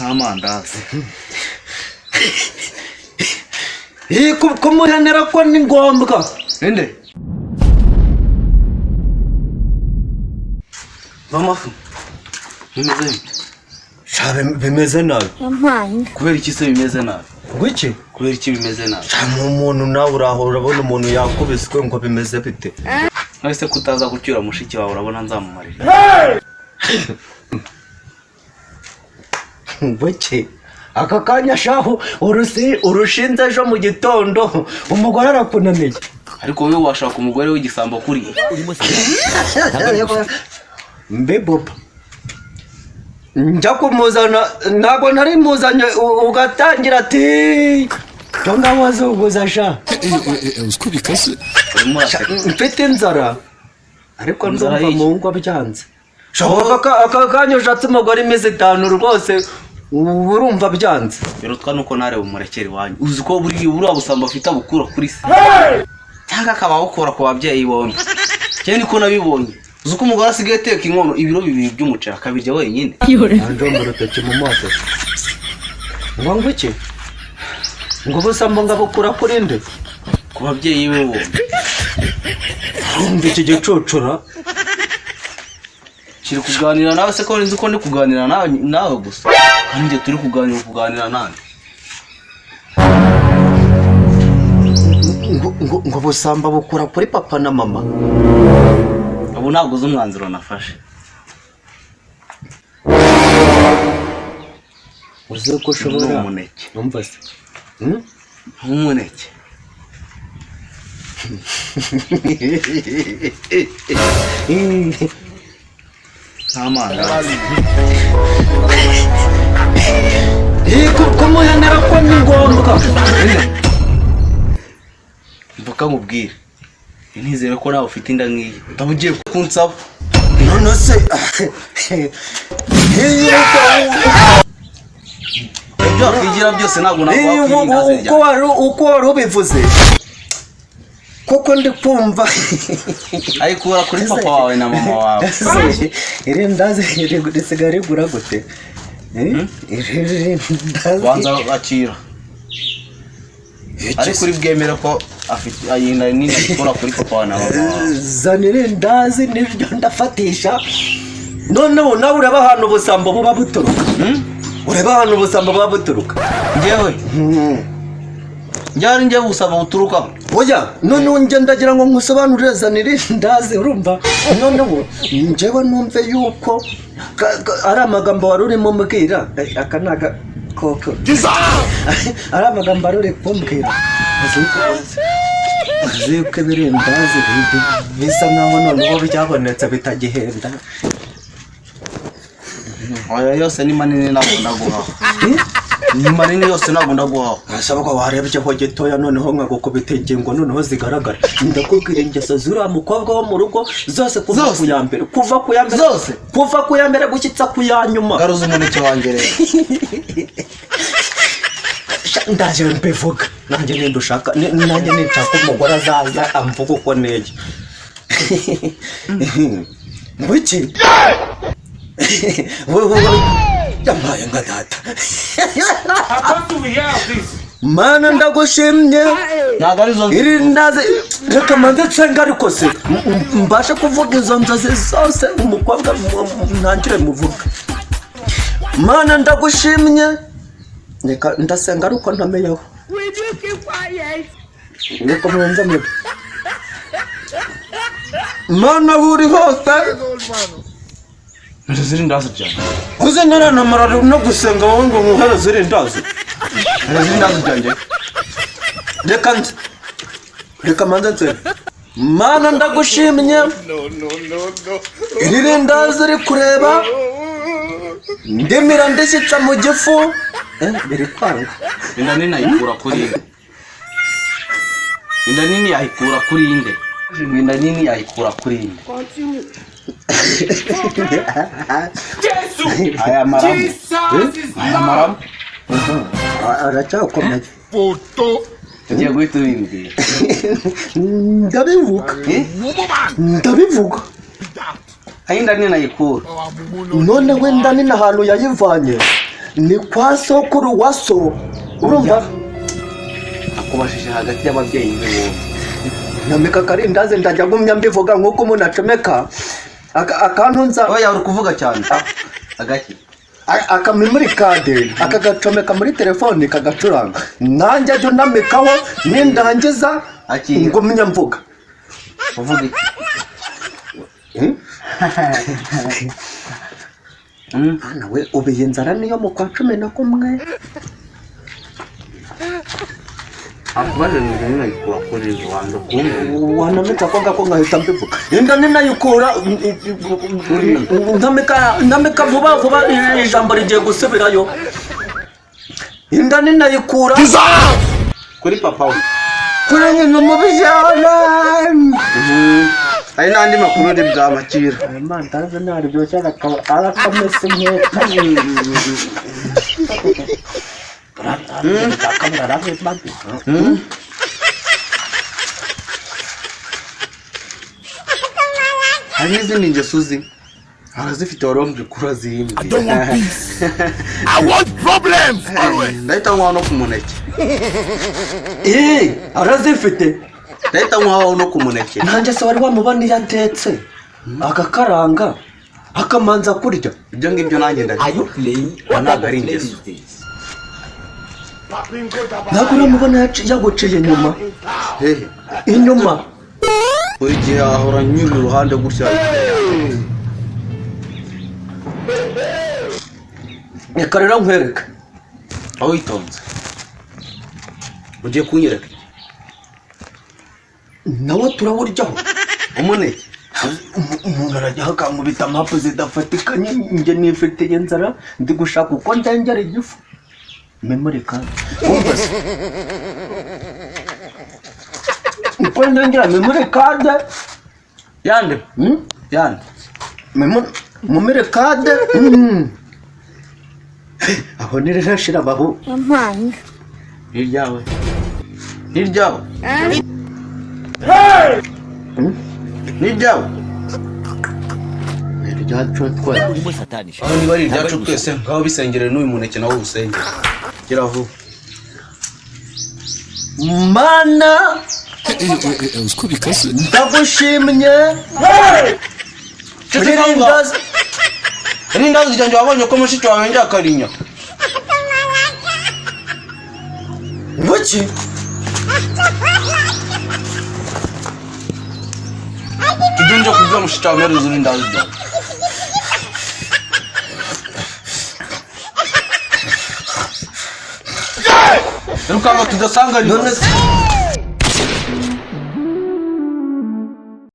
amandazi kumuhanira ko ni ngombwa ende mama bimeze bite shabe bimeze nabi kubera iki se bimeze nabi gwiki kubera iki bimeze nabi shamu umuntu nawe urabona umuntu yakubiswe ngo bimeze bite nahise kutaza gucyura mushiki wawe urabona nzamumarira gwiki aka kanya shaho urushinze ejo mu gitondo umugore arakunaniye ariko wowe washaka umugore w'igisambo kuri mbe boba njya kumuzana ntabwo nari muzanye ugatangira ati cyangwa wazuguza sha uziko bikase mfite inzara ariko ndumva mu ngo byanze aka kanya ushatse umugore imeze 5 rwose urumva byanze birutwa nuko nareba umurekeri wanyu uzi ko buriya busamba afite abukura kuri se cyangwa akabawukura ku babyeyi bombi cyane niko nabibonye uzi ko umugore asigaye ateka inkono ibiro 2 by'umuceri akabirya wenyine anje muroteke mu maso ngo iki ngo busamba ngabukura kuri nde ku babyeyi be bombi umva iki gicocora kiri kuganira nawe se ko nzi ko ndi kuganira nawe gusa nje turi kuganira nande ngo busamba bukura kuri papa na mama abo ntabwo uzi umwanzuro nafashe uzi ko ushobora umuneke numva se umuneke amandazi kumuhanira ko ni ngombwa mvuka nkubwire ntizere ko nawe ufite inda nk'iyi ndabugiye kunsaba none se ibyo wakwigira byose ntabwo nakwirinda uko wari ubivuze koko ndi kumva ayikura kuri papa wawe na mama wawe iri ndazi risigaye rigura gute wanza bakira ariko uri bwemere ko afite ayinda nini ikora kuri papa wawe na mama wawe zanire ndazi niryo ndafatisha noneho nawe ureba ahantu ubusamba buba buturuka ureba ahantu ubusamba buba buturuka njyewe njye busaba buturuka oya noneho njye ndagira ngo nkusobanurire zanire ndazi urumva noneho njyewe numve yuko ari amagambo wari urimo mbwira aka ni agakoko ari amagambo wari uri kumbwira uzi yuko ibirindazi bisa nkaho noneho byabonetse bitagihenda aya yose ni manini ntabwo ndaguhaho ni manini yose ntabwo ndaguhaho asaba ko warebyeho gitoya noneho nkagukubita ingingo noneho zigaragara ndakubwira ingeso zuriya mukobwa wo mu rugo zose kuva ku ya mbere zose kuva ku ya mbere gushyitsa ku ya nyuma garuza umuneke wanjye rero ndaje mbivuga nanjye ninde ushaka nanjye nshaka umugore azaza amvuga uko neye ngwiki yamaye nka data mana ndagushimye ntabwo ari zo iri ndaze reka manze nsenga ariko se mbashe kuvuga izo nzozi zose umukobwa ntangire muvuga mana ndagushimye reka ndasenga ariko ntamenyeho reka mwenze mwe mana buri hose ziri ndazi cyane uze naranamara no gusenga wowe ngo muhera ziri ndazi byanjye reka manze nsenga mana ndagushimye iri ndazi uri kureba ndemera ndishyitsa mu gifu biri kwanga inda nini ayikura kuri inde inda nini yayikura kuri inde inda nini yayikura kuri inde aya maramu aracyakomeye tugiye guhita ubimbwira ndabivuga ayinda ni nayikura. none wenda ni nahantu yayivanye ni kwa sokuru wa so urumva Akubashije hagati y'ababyeyi be wowe. nyamika karindazi ndajya gumya mbivuga nk'uko umuntu acomeka akantunza Oya uri kuvuga cyane. Agaki. akamemori kade akagacomeka muri telefone kagacuranga nanjye ajya unamikaho nindangiza Akira. ngumya mvuga Uvuga iki? nawe ubiye inzara niyo mu kwa 11 Akubashije ni nayikura kuri Rwanda kumwe. wanamika ko ngako ngahita mbivuga inda ni nayikura ndamika vuba ijambo rigiye gusubirayo inda ni nayikura Kuri papa we. kuri nyina mubijana Hari n'andi makuru ndi bwamakira. amandazi naryoshye arakamese nkeka Hari n'izindi ngeso uzi. Arazifite warombe kura zimbi. I want problems always. Ndahita nkwaho no ku muneke. arazifite Ndahita nkwaho no ku muneke. nanjye se wari wamubona iyo atetse agakaranga akamanza kurya Ibyo ngibyo nanjye ndabizi. Ntabwo ari ingeso. ntabwo uramubona yaguciye inyuma Hehe. inyuma Buri gihe ahora nyura uruhande gutya. reka rero nkwereke Aho witonze. Ugiye kunyereka. nawe turawuryaho Umuneke. umuntu arajya akankubita amapu zidafatikanye njye nifitiye inzara ndi gushaka uko ndengera igifu memori kandi wumva se uko ndengera memori kandi Yande. Yande. memori kandi aho nirashira babu Hiryawe. Hiryawe. Hiryawe. ryacu twari Aho niba ari iryacu twese ngaho bisengere n'uyu muneke nawo usengere. Gira vuba. mana Uziko bikaze. ndagushimye Irindazi. Irindazi ryanjye wabonye ko mushiki wawe njya Karinya. Buki Tujye nje kubwira mushiki wawe mpereza irindazi ryawe. Rukanga tudasanga none